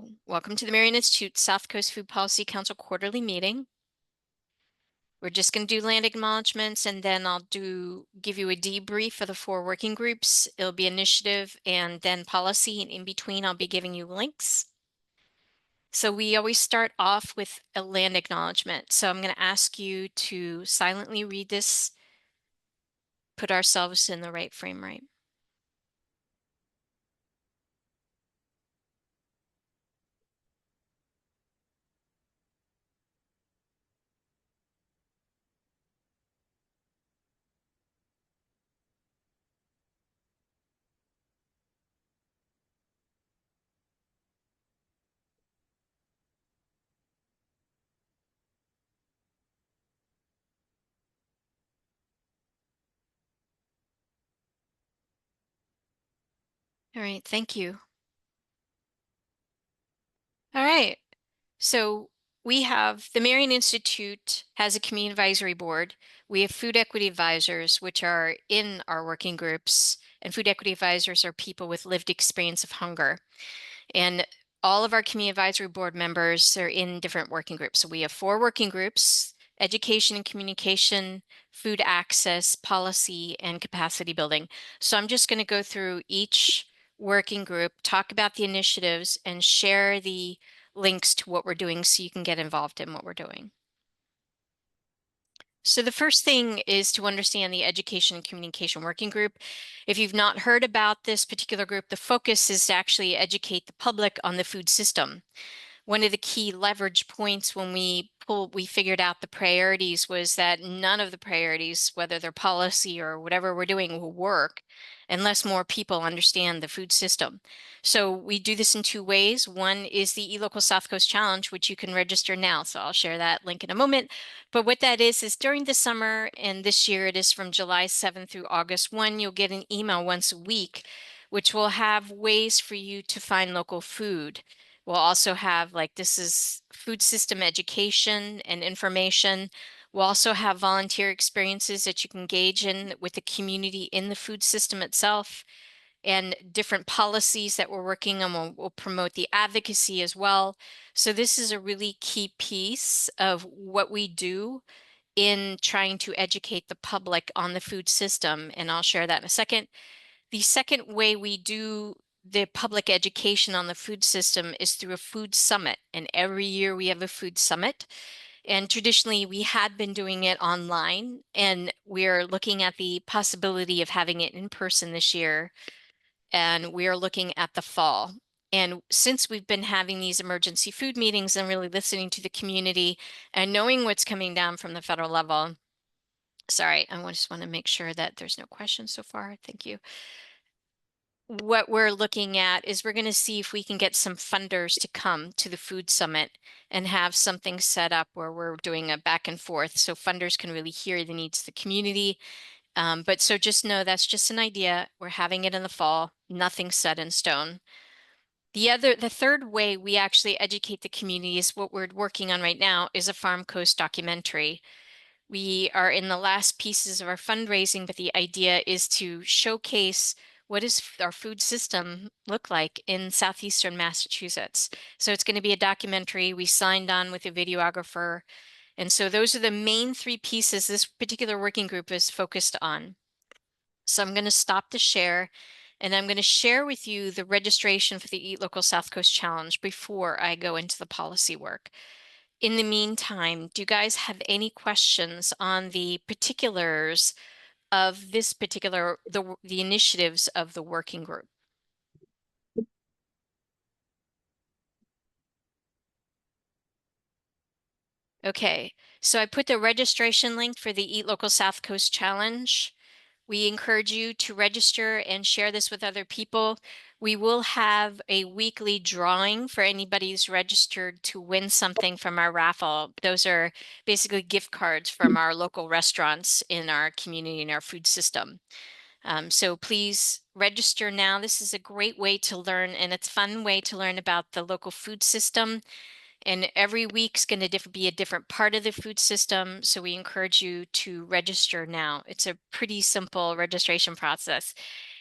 So, welcome to the Marion Institute South Coast Food Policy Council quarterly meeting. We're just going to do land acknowledgements, and then I'll give you a debrief for the 4 working groups. It'll be initiative and then policy, and in between I'll be giving you links. So we always start off with a land acknowledgement. So I'm going to ask you to silently read this, put ourselves in the right frame, right? All right, thank you. All right. So we have the Marion Institute has a community advisory board. We have food equity advisors, which are in our working groups, and food equity advisors are people with lived experience of hunger. And all of our community advisory board members are in different working groups. So we have 4 working groups: education and communication, food access, policy, and capacity building. So I'm just going to go through each working group, talk about the initiatives, and share the links to what we're doing so you can get involved in what we're doing. So the first thing is to understand the education and communication working group. If you've not heard about this particular group, the focus is to actually educate the public on the food system. One of the key leverage points when we figured out the priorities was that none of the priorities, whether they're policy or whatever we're doing, will work unless more people understand the food system. So we do this in 2 ways. One is the Local Southcoast Challenge, which you can register now. So I'll share that link in a moment. But what that is during the summer, and this year it is from July 7th through August 1, you'll get an email once a week, which will have ways for you to find local food. We'll also have, like, this is food system education and information. We'll also have volunteer experiences that you can engage in with the community in the food system itself, and different policies that we're working on. We'll promote the advocacy as well. So this is a really key piece of what we do in trying to educate the public on the food system, and I'll share that in a second. The second way we do the public education on the food system is through a food summit. And every year we have a food summit. And traditionally we had been doing it online, and we're looking at the possibility of having it in person this year. And we're looking at the fall. And since we've been having these emergency food meetings and really listening to the community and knowing what's coming down from the federal level, sorry, I just want to make sure that there's no questions so far. Thank you. What we're looking at is we're going to see if we can get some funders to come to the food summit and have something set up where we're doing a back and forth so funders can really hear the needs of the community. But so just know that's just an idea. We're having it in the fall, nothing set in stone. The third way we actually educate the community is what we're working on right now is a Farm Coast documentary. We are in the last pieces of our fundraising, but the idea is to showcase what does our food system look like in southeastern Massachusetts. So it's going to be a documentary. We signed on with a videographer. And so those are the main 3 pieces this particular working group is focused on. So I'm going to stop the share, and I'm going to share with you the registration for the Eat Local South Coast Challenge before I go into the policy work. In the meantime, do you guys have any questions on the particulars of this particular, the initiatives of the working group? Okay, so I put the registration link for the Eat Local South Coast Challenge. We encourage you to register and share this with other people. We will have a weekly drawing for anybody who's registered to win something from our raffle. Those are basically gift cards from our local restaurants in our community and our food system. So please register now. This is a great way to learn, and it's a fun way to learn about the local food system. And every week's going to be a different part of the food system. So we encourage you to register now. It's a pretty simple registration process.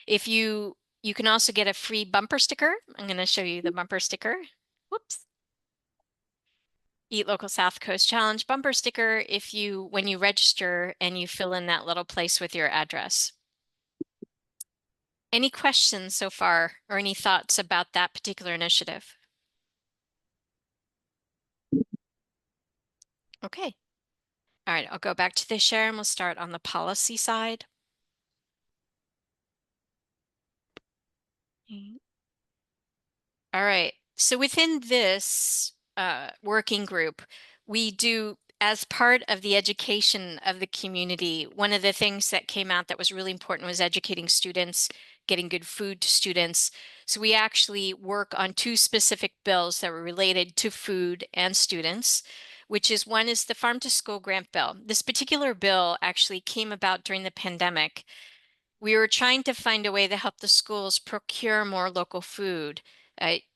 If you can also get a free bumper sticker. I'm going to show you the bumper sticker. Whoops. Eat Local Southcoast Challenge bumper sticker when you register and you fill in that little place with your address. Any questions so far or any thoughts about that particular initiative? Okay. All right, I'll go back to the share and we'll start on the policy side. All right. So within this working group, we do, as part of the education of the community, one of the things that came out that was really important was educating students, getting good food to students. So we actually work on two specific bills that were related to food and students, which is one is the Farm to School Grant Bill. This particular bill actually came about during the pandemic. We were trying to find a way to help the schools procure more local food.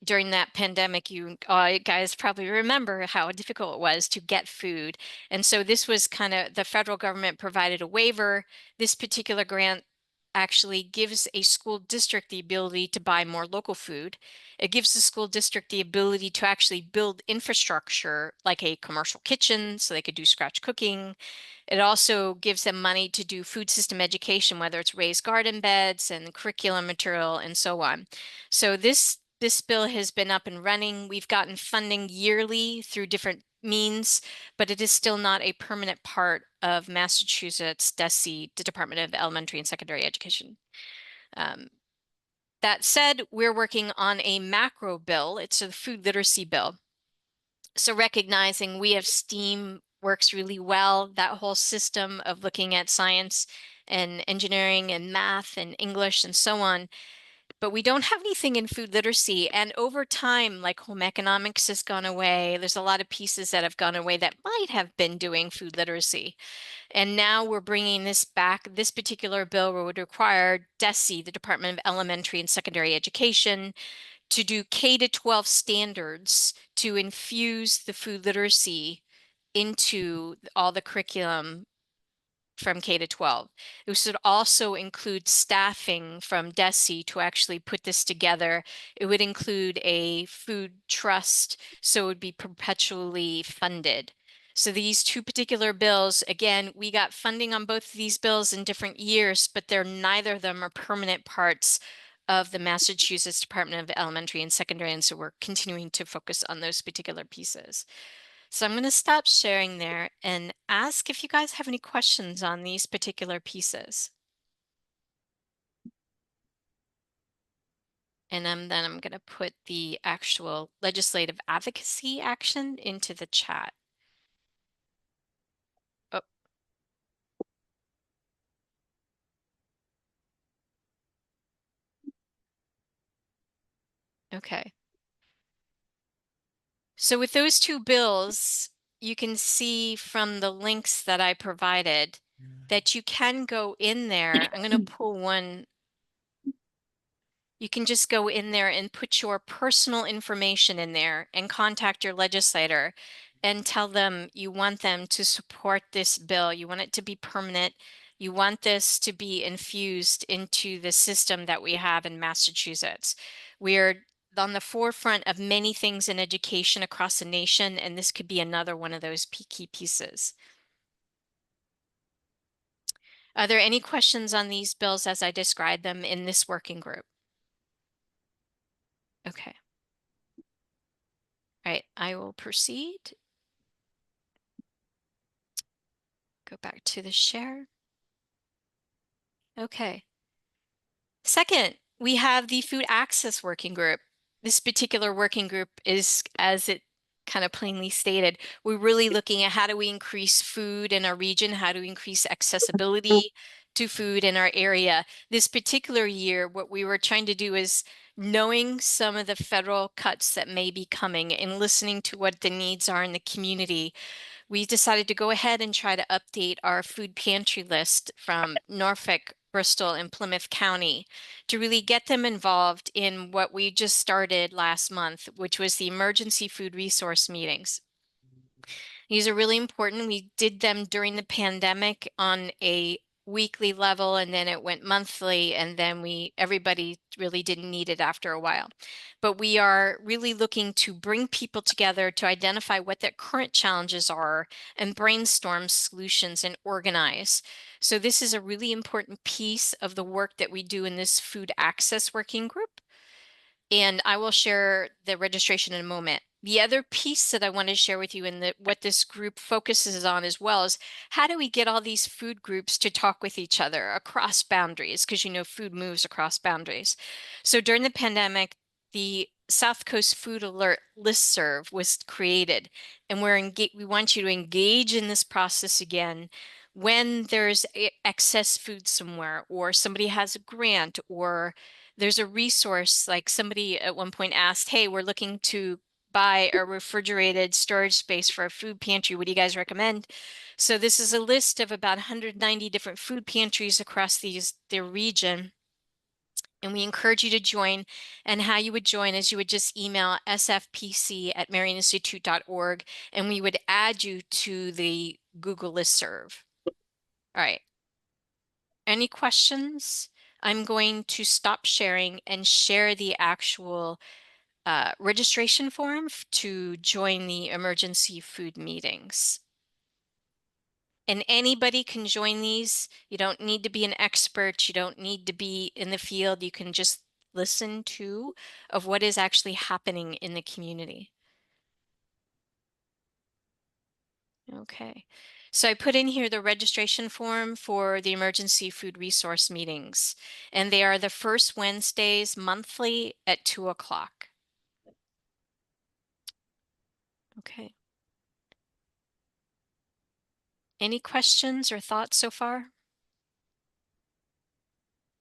During that pandemic, you guys probably remember how difficult it was to get food. And so this was kind of the federal government provided a waiver. This particular grant actually gives a school district the ability to buy more local food. It gives the school district the ability to actually build infrastructure like a commercial kitchen so they could do scratch cooking. It also gives them money to do food system education, whether it's raised garden beds and curriculum material and so on. So this bill has been up and running. We've gotten funding yearly through different means, but it is still not a permanent part of Massachusetts DESE, the Department of Elementary and Secondary Education. That said, we're working on a macro bill. It's a food literacy bill. So recognizing we have STEAM works really well, that whole system of looking at science and engineering and math and English and so on, but we don't have anything in food literacy. And over time, like home economics has gone away. There's a lot of pieces that have gone away that might have been doing food literacy. And now we're bringing this back. This particular bill would require DESE, the Department of Elementary and Secondary Education, to do K to 12 standards to infuse the food literacy into all the curriculum from K to 12. This would also include staffing from DESE to actually put this together. It would include a food trust, so it would be perpetually funded. So these two particular bills, again, we got funding on both of these bills in different years, but neither of them are permanent parts of the Massachusetts Department of Elementary and Secondary, and so we're continuing to focus on those particular pieces. So I'm going to stop sharing there and ask if you guys have any questions on these particular pieces. And then I'm going to put the actual legislative advocacy action into the chat. Oh, okay. So with those two bills, you can see from the links that I provided that you can go in there. I'm going to pull one. You can just go in there and put your personal information in there and contact your legislator and tell them you want them to support this bill. You want it to be permanent. You want this to be infused into the system that we have in Massachusetts. We are on the forefront of many things in education across the nation, and this could be another one of those key pieces. Are there any questions on these bills as I described them in this working group? Okay. All right, I will proceed. Go back to the share. Okay. Second, we have the food access working group. This particular working group is, as it kind of plainly stated, we're really looking at how do we increase food in our region, how do we increase accessibility to food in our area. This particular year, what we were trying to do is knowing some of the federal cuts that may be coming and listening to what the needs are in the community. We decided to go ahead and try to update our food pantry list from Norfolk, Bristol, and Plymouth County to really get them involved in what we just started last month, which was the emergency food resource meetings. These are really important. We did them during the pandemic on a weekly level, and then it went monthly, and then everybody really didn't need it after a while. But we are really looking to bring people together to identify what their current challenges are and brainstorm solutions and organize. So this is a really important piece of the work that we do in this food access working group. And I will share the registration in a moment. The other piece that I want to share with you and what this group focuses on as well is how do we get all these food groups to talk with each other across boundaries? Because food moves across boundaries. So during the pandemic, the South Coast Food Alert listserv was created, and we want you to engage in this process again when there's excess food somewhere, or somebody has a grant, or there's a resource. Like somebody at one point asked, hey, we're looking to buy a refrigerated storage space for a food pantry. What do you guys recommend? So this is a list of about 190 different food pantries across their region. And we encourage you to join. And how you would join is you would just email sfpc@marioninstitute.org, and we would add you to the Google listserv. All right. Any questions? I'm going to stop sharing and share the actual registration form to join the emergency food meetings. And anybody can join these. You don't need to be an expert. You don't need to be in the field. You can just listen to of what is actually happening in the community. Okay. So I put in here the registration form for the emergency food resource meetings, and they are the first Wednesdays monthly at 2 o'clock. Okay. Any questions or thoughts so far?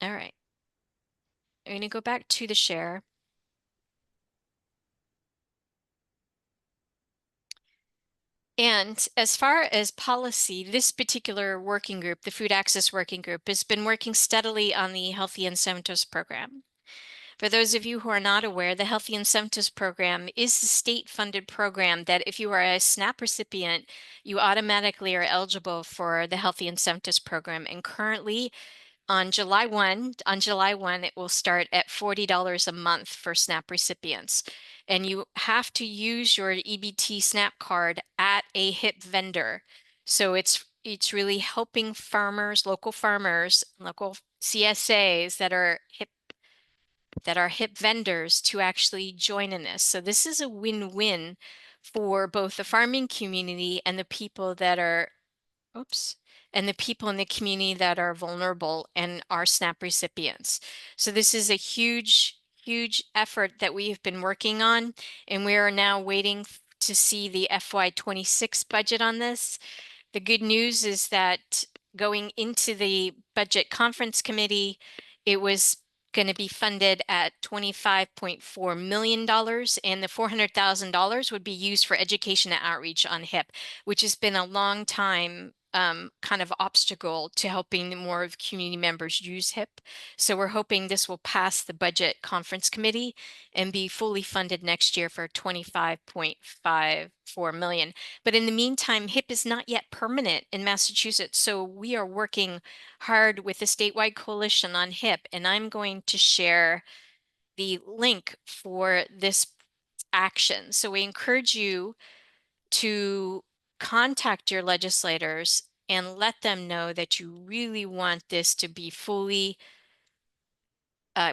All right. I'm going to go back to the share. And as far as policy, this particular working group, the Food Access Working Group, has been working steadily on the Healthy Incentives Program. For those of you who are not aware, the Healthy Incentives Program is a state-funded program that if you are a SNAP recipient, you automatically are eligible for the Healthy Incentives Program. And currently, on July 1, it will start at $40 a month for SNAP recipients. And you have to use your EBT SNAP card at a HIP vendor. So it's really helping farmers, local CSAs that are HIP vendors to actually join in this. So this is a win-win for both the farming community and the people that are and the people in the community that are vulnerable and are SNAP recipients. So this is a huge, huge effort that we have been working on, and we are now waiting to see the FY26 budget on this. The good news is that going into the budget conference committee, it was going to be funded at $25.4 million, and the $400,000 would be used for education and outreach on HIP, which has been a long time kind of obstacle to helping more of community members use HIP. So we're hoping this will pass the budget conference committee and be fully funded next year for $25.54 million. But in the meantime, HIP is not yet permanent in Massachusetts. So we are working hard with the statewide coalition on HIP, and I'm going to share the link for this action. So we encourage you to contact your legislators and let them know that you really want this to be fully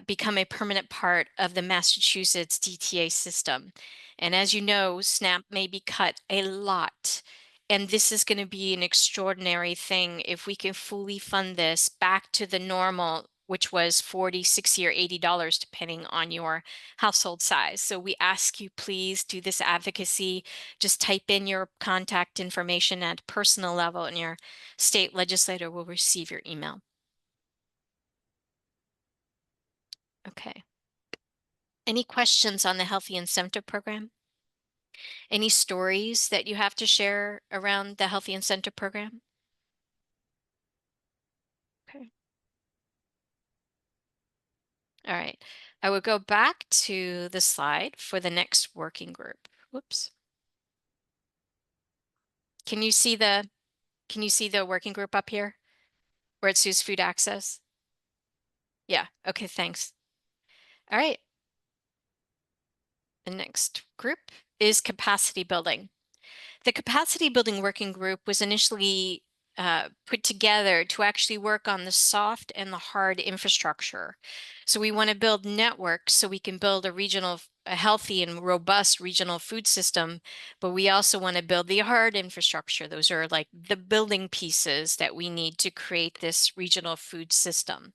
become a permanent part of the Massachusetts DTA system. And as you know, SNAP may be cut a lot. And this is going to be an extraordinary thing if we can fully fund this back to the normal, which was $40, $60, or $80, depending on your household size. So we ask you, please do this advocacy. Just type in your contact information at personal level, and your state legislator will receive your email. Okay. Any questions on the Healthy Incentive Program? Any stories that you have to share around the Healthy Incentive Program? Okay. All right. I will go back to the slide for the next working group. Whoops. Can you see the working group up here? Where it says food access? Yeah, okay, thanks. All right. The next group is capacity building. The capacity building working group was initially put together to actually work on the soft and the hard infrastructure. So we want to build networks so we can build a healthy and robust regional food system, but we also want to build the hard infrastructure. Those are like the building pieces that we need to create this regional food system.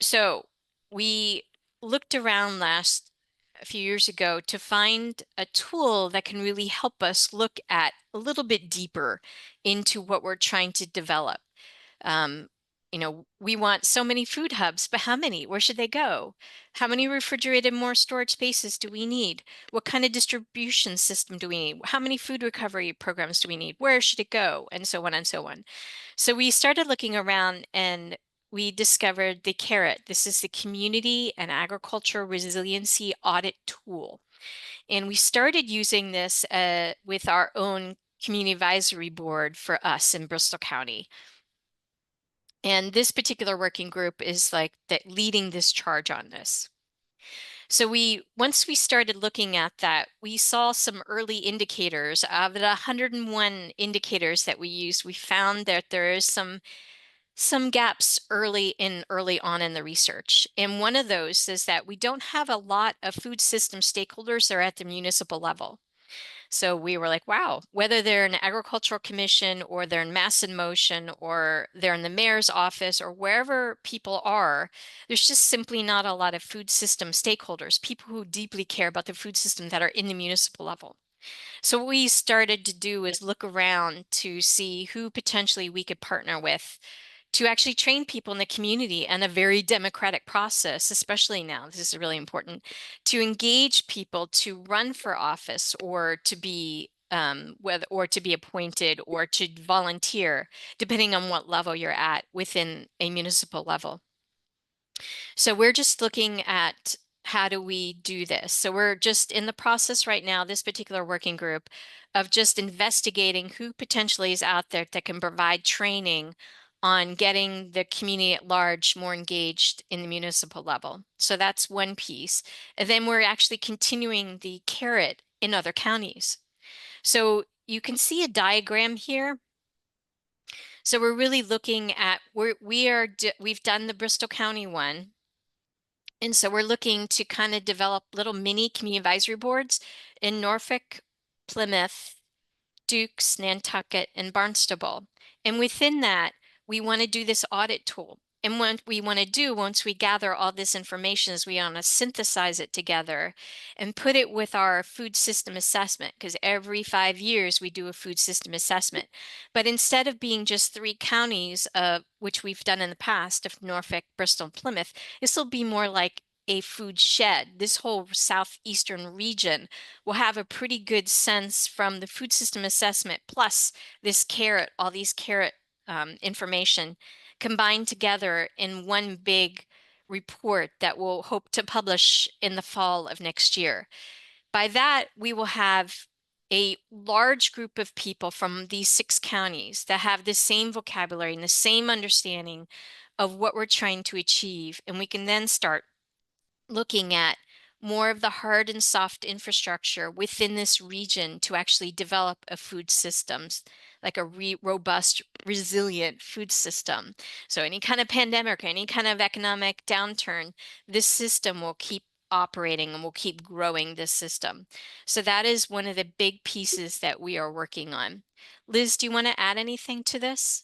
So we looked around a few years ago to find a tool that can really help us look at a little bit deeper into what we're trying to develop. Um, we want so many food hubs, but how many? Where should they go? How many refrigerated more storage spaces do we need? What kind of distribution system do we need? How many food recovery programs do we need? Where should it go? And so on and so on. So we started looking around and we discovered the CARROT. This is the Community and Agriculture Resiliency Audit Tool. And we started using this with our own community advisory board for us in Bristol County. And this particular working group is like leading this charge on this. So once we started looking at that, we saw some early indicators. Of the 101 indicators that we used, we found that there is some gaps early on in the research. And one of those is that we don't have a lot of food system stakeholders that are at the municipal level. So we were like, wow, whether they're in agricultural commission or they're in Mass in Motion or they're in the mayor's office or wherever people are, there's just simply not a lot of food system stakeholders, people who deeply care about the food system that are in the municipal level. So what we started to do is look around to see who potentially we could partner with to actually train people in the community and a very democratic process, especially now, this is really important, to engage people to run for office or to be appointed or to volunteer, depending on what level you're at within a municipal level. So we're just looking at how do we do this? So we're just in the process right now, this particular working group, of just investigating who potentially is out there that can provide training on getting the community at large more engaged in the municipal level. So that's one piece. And then we're actually continuing the carrot in other counties. So you can see a diagram here. So we're really looking at we've done the Bristol County one. And so we're looking to kind of develop little mini community advisory boards in Norfolk, Plymouth, Dukes, Nantucket, and Barnstable. And within that, we want to do this audit tool. And what we want to do once we gather all this information is we want to synthesize it together and put it with our food system assessment, because every 5 years we do a food system assessment. But instead of being just 3 counties, which we've done in the past of Norfolk, Bristol, and Plymouth, this will be more like a food shed. This whole southeastern region will have a pretty good sense from the food system assessment plus this carrot, all these carrot information combined together in one big report that we'll hope to publish in the fall of next year. By that, we will have a large group of people from these 6 counties that have the same vocabulary and the same understanding of what we're trying to achieve. And we can then start looking at more of the hard and soft infrastructure within this region to actually develop a food systems, like a robust, resilient food system. So any kind of pandemic or any kind of economic downturn, this system will keep operating and we'll keep growing this system. So that is one of the big pieces that we are working on. Liz, do you want to add anything to this?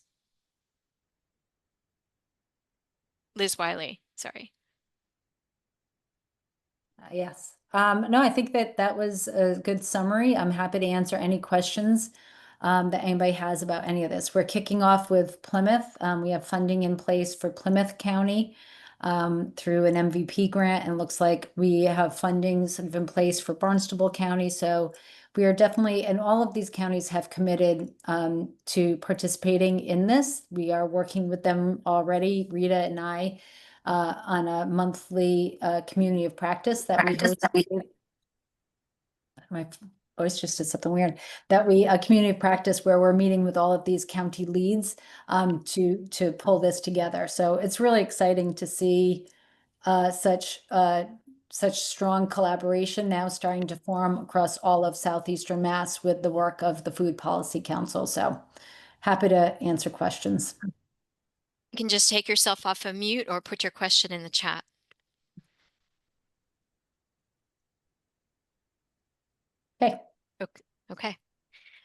Liz Wiley, sorry. Yes. No, I think that was a good summary. I'm happy to answer any questions that anybody has about any of this. We're kicking off with Plymouth. We have funding in place for Plymouth County through an MVP grant, and looks like we have funding sort of in place for Barnstable County. So we are definitely, and all of these counties have committed to participating in this. We are working with them already, Rita and I, on a monthly community of practice that we host. My always just did something weird, that we, a community of practice where we're meeting with all of these county leads to pull this together. So it's really exciting to see such strong collaboration now starting to form across all of Southeastern Mass with the work of the Food Policy Council. So happy to answer questions. You can just take yourself off of mute or put your question in the chat. Okay. Okay. Okay.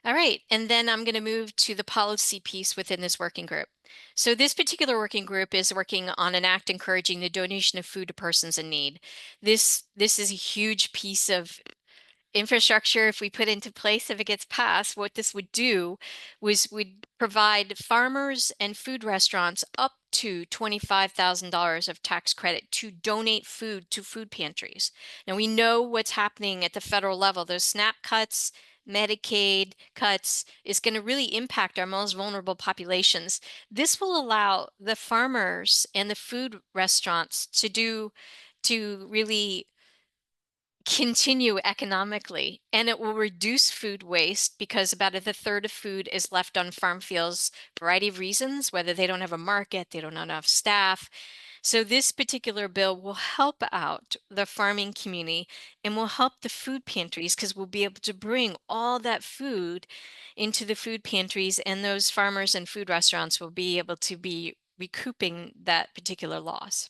All right, and then I'm going to move to the policy piece within this working group. So this particular working group is working on an act encouraging the donation of food to persons in need. This is a huge piece of infrastructure. If we put into place, if it gets passed, what this would do was would provide farmers and food restaurants up to $25,000 of tax credit to donate food to food pantries. Now we know what's happening at the federal level. Those SNAP cuts, Medicaid cuts is going to really impact our most vulnerable populations. This will allow the farmers and the food restaurants to really continue economically, and it will reduce food waste because about a third of food is left on farm fields, variety of reasons, whether they don't have a market, they don't have enough staff. So this particular bill will help out the farming community and will help the food pantries because we'll be able to bring all that food into the food pantries, and those farmers and food restaurants will be able to be recouping that particular loss.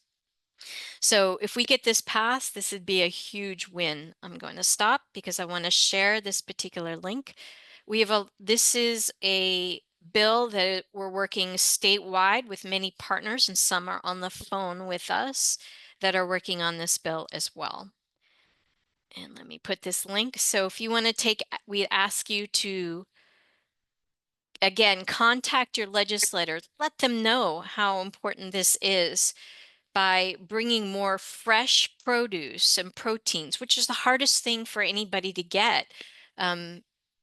So if we get this passed, this would be a huge win. I'm going to stop because I want to share this particular link. This is a bill that we're working statewide with many partners, and some are on the phone with us that are working on this bill as well. And let me put this link. So if you want to we ask you to, again, contact your legislators, let them know how important this is by bringing more fresh produce and proteins, which is the hardest thing for anybody to get.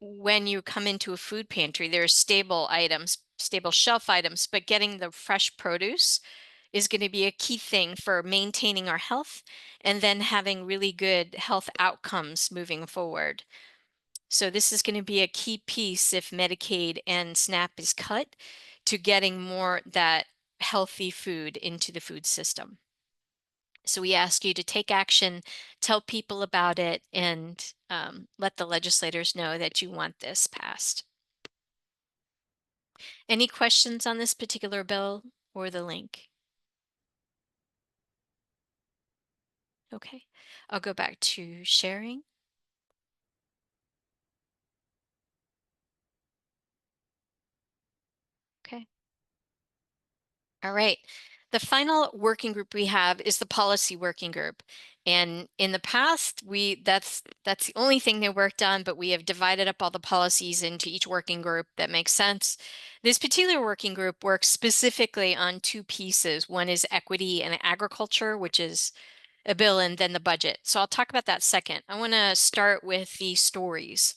When you come into a food pantry, there's stable items, stable shelf items, but getting the fresh produce is going to be a key thing for maintaining our health and then having really good health outcomes moving forward. So this is going to be a key piece if Medicaid and SNAP is cut to getting more that healthy food into the food system. So we ask you to take action, tell people about it, and let the legislators know that you want this passed. Any questions on this particular bill or the link? Okay, I'll go back to sharing. Okay. All right. The final working group we have is the policy working group. And in the past, that's the only thing they worked on, but we have divided up all the policies into each working group that makes sense. This particular working group works specifically on two pieces. One is equity and agriculture, which is a bill, and then the budget. So I'll talk about that second. I want to start with the stories.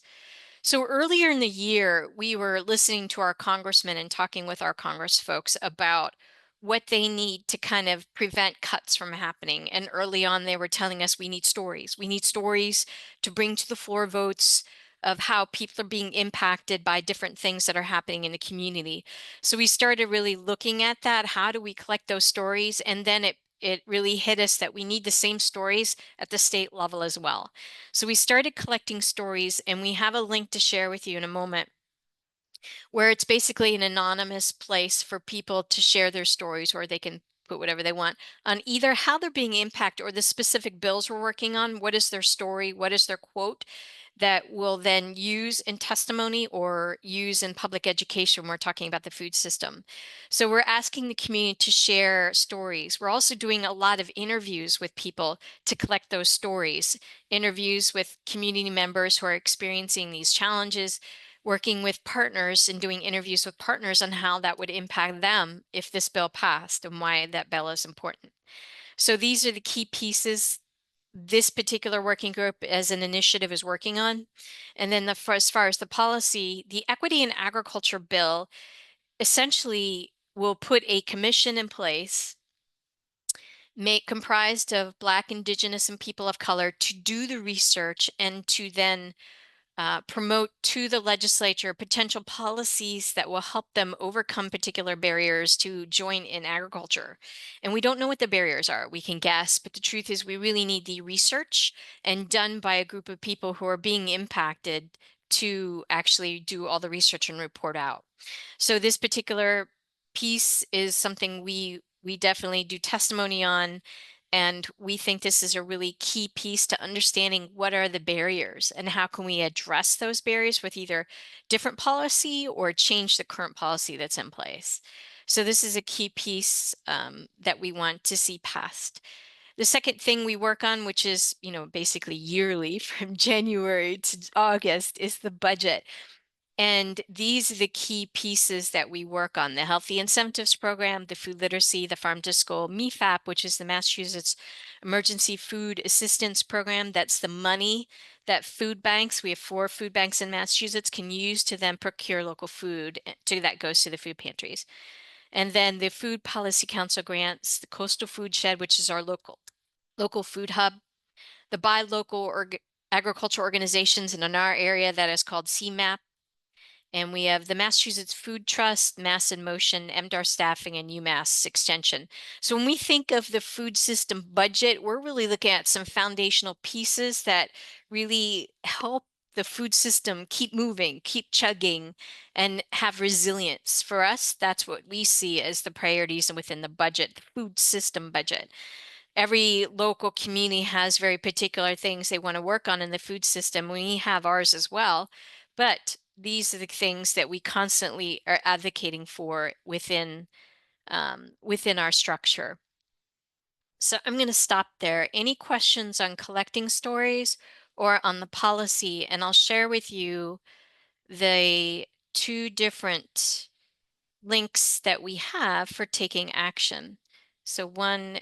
So earlier in the year, we were listening to our congressmen and talking with our Congress folks about what they need to kind of prevent cuts from happening. And early on, they were telling us we need stories. We need stories to bring to the floor votes of how people are being impacted by different things that are happening in the community. So we started really looking at that. How do we collect those stories? And then it really hit us that we need the same stories at the state level as well. So we started collecting stories, and we have a link to share with you in a moment where it's basically an anonymous place for people to share their stories, or they can put whatever they want on either how they're being impacted or the specific bills we're working on. What is their story? What is their quote that we'll then use in testimony or use in public education when we're talking about the food system? So we're asking the community to share stories. We're also doing a lot of interviews with people to collect those stories, interviews with community members who are experiencing these challenges, working with partners and doing interviews with partners on how that would impact them if this bill passed and why that bill is important. So these are the key pieces this particular working group as an initiative is working on. And then as far as the policy, the equity in agriculture bill essentially will put a commission in place comprised of Black, Indigenous, and people of color to do the research and to then promote to the legislature potential policies that will help them overcome particular barriers to join in agriculture. And we don't know what the barriers are. We can guess, but the truth is we really need the research and done by a group of people who are being impacted to actually do all the research and report out. So this particular piece is something we definitely do testimony on, and we think this is a really key piece to understanding what are the barriers and how can we address those barriers with either different policy or change the current policy that's in place. So this is a key piece that we want to see passed. The second thing we work on, which is, basically yearly from January to August, is the budget. And these are the key pieces that we work on: the Healthy Incentives Program, the Food Literacy, the Farm to School MeFAP, which is the Massachusetts Emergency Food Assistance Program. That's the money that food banks, we have 4 food banks in Massachusetts, can use to then procure local food that goes to the food pantries. And then the Food Policy Council grants, the Coastal Food Shed, which is our local food hub, the buy local agriculture organizations, and in our area that is called CMAP. And we have the Massachusetts Food Trust, Mass in Motion, MDAR Staffing, and UMass Extension. So when we think of the food system budget, we're really looking at some foundational pieces that really help the food system keep moving, keep chugging, and have resilience. For us, that's what we see as the priorities within the budget, the food system budget. Every local community has very particular things they want to work on in the food system. We have ours as well, but these are the things that we constantly are advocating for within our structure. So I'm going to stop there. Any questions on collecting stories or on the policy? And I'll share with you the 2 different links that we have for taking action. So one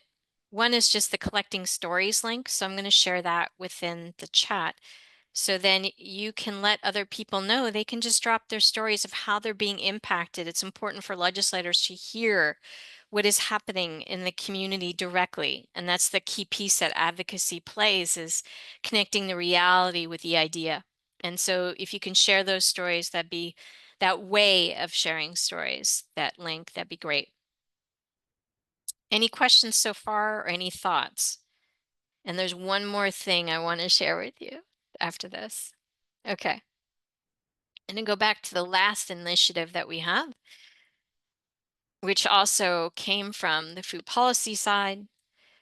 is just the collecting stories link. So I'm going to share that within the chat. So then you can let other people know. They can just drop their stories of how they're being impacted. It's important for legislators to hear what is happening in the community directly. And that's the key piece that advocacy plays, is connecting the reality with the idea. And so if you can share those stories, that'd be that way of sharing stories, that link, that'd be great. Any questions so far or any thoughts? And there's one more thing I want to share with you after this. Okay. And then go back to the last initiative that we have, which also came from the food policy side,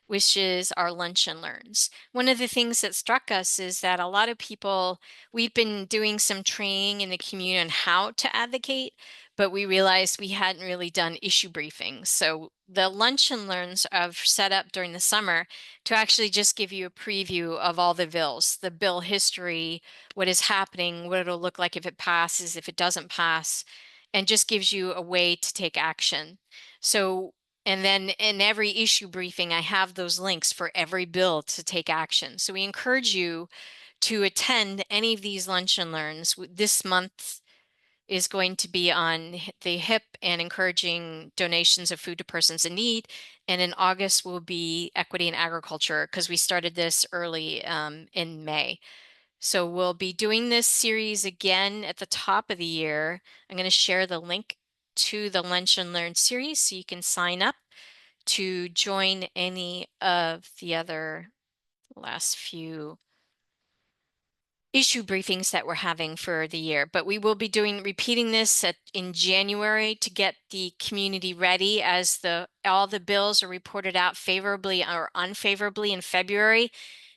which is our lunch and learns. One of the things that struck us is that a lot of people, we've been doing some training in the community on how to advocate, but we realized we hadn't really done issue briefings. So the lunch and learns are set up during the summer to actually just give you a preview of all the bills, the bill history, what is happening, what it'll look like if it passes, if it doesn't pass, and just gives you a way to take action. So, and then in every issue briefing, I have those links for every bill to take action. So we encourage you to attend any of these lunch and learns. This month is going to be on the HIP and encouraging donations of food to persons in need. And in August will be equity in agriculture, because we started this early in May. So we'll be doing this series again at the top of the year. I'm going to share the link to the Lunch and Learn series so you can sign up to join any of the other last few issue briefings that we're having for the year. But we will be repeating this in January to get the community ready, as all the bills are reported out favorably or unfavorably in February.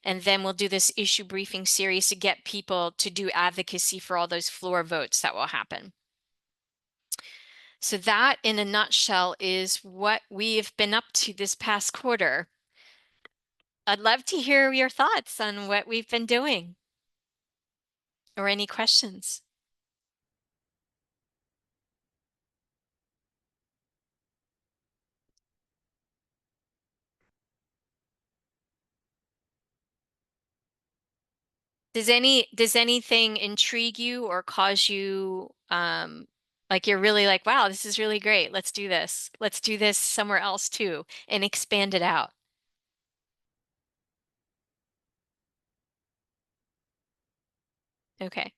And then we'll do this issue briefing series to get people to do advocacy for all those floor votes that will happen. So that, in a nutshell, is what we've been up to this past quarter. I'd love to hear your thoughts on what we've been doing or any questions. Does anything intrigue you or cause you like you're really like, wow, this is really great. Let's do this. Let's do this somewhere else too and expand it out. Okay.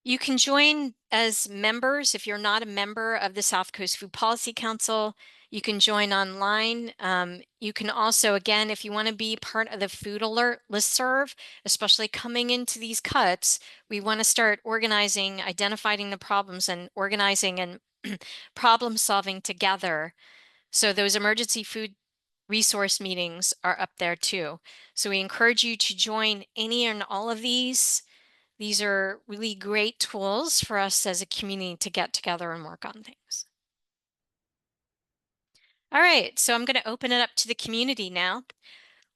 You can join as members. If you're not a member of the South Coast Food Policy Council, you can join online. You can also, again, if you want to be part of the Food Alert listserv, especially coming into these cuts, we want to start organizing, identifying the problems and organizing and problem solving together. So those emergency food resource meetings are up there too. So we encourage you to join any and all of these. These are really great tools for us as a community to get together and work on things. All right, so I'm going to open it up to the community now.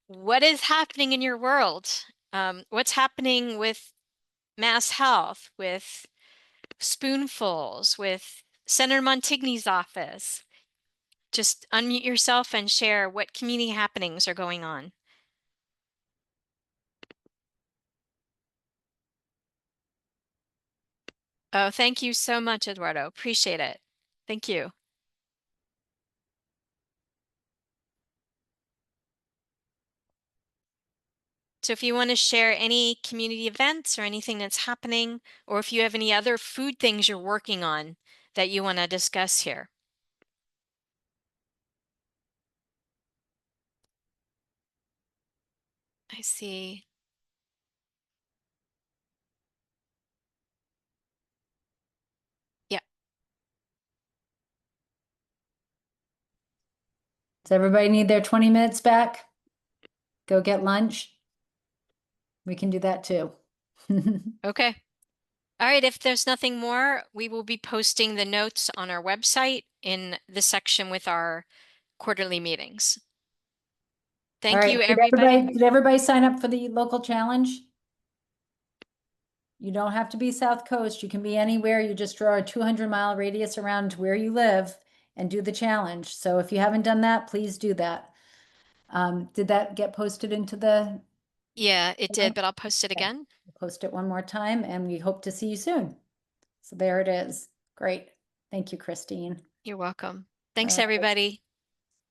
What is happening in your world? What's happening with Mass Health, with Spoonfuls, with Senator Montigny's office? Just unmute yourself and share what community happenings are going on. Oh, thank you so much, Eduardo. Appreciate it. Thank you. So if you want to share any community events or anything that's happening, or if you have any other food things you're working on that you want to discuss here. I see. Yeah. Does everybody need their 20 minutes back? Go get lunch? We can do that too. Okay. All right. If there's nothing more, we will be posting the notes on our website in the section with our quarterly meetings. All Thank right. you, everybody. Did everybody sign up for the local challenge? You don't have to be South Coast. You can be anywhere. You just draw a 200-mile radius around where you live and do the challenge. So if you haven't done that, please do that. Did that get posted into the? Yeah, it did, but I'll post it Okay. again. Post it one more time and we hope to see you soon. So there it is. Great. Thank you, Christine. You're welcome. All Thanks, right. everybody.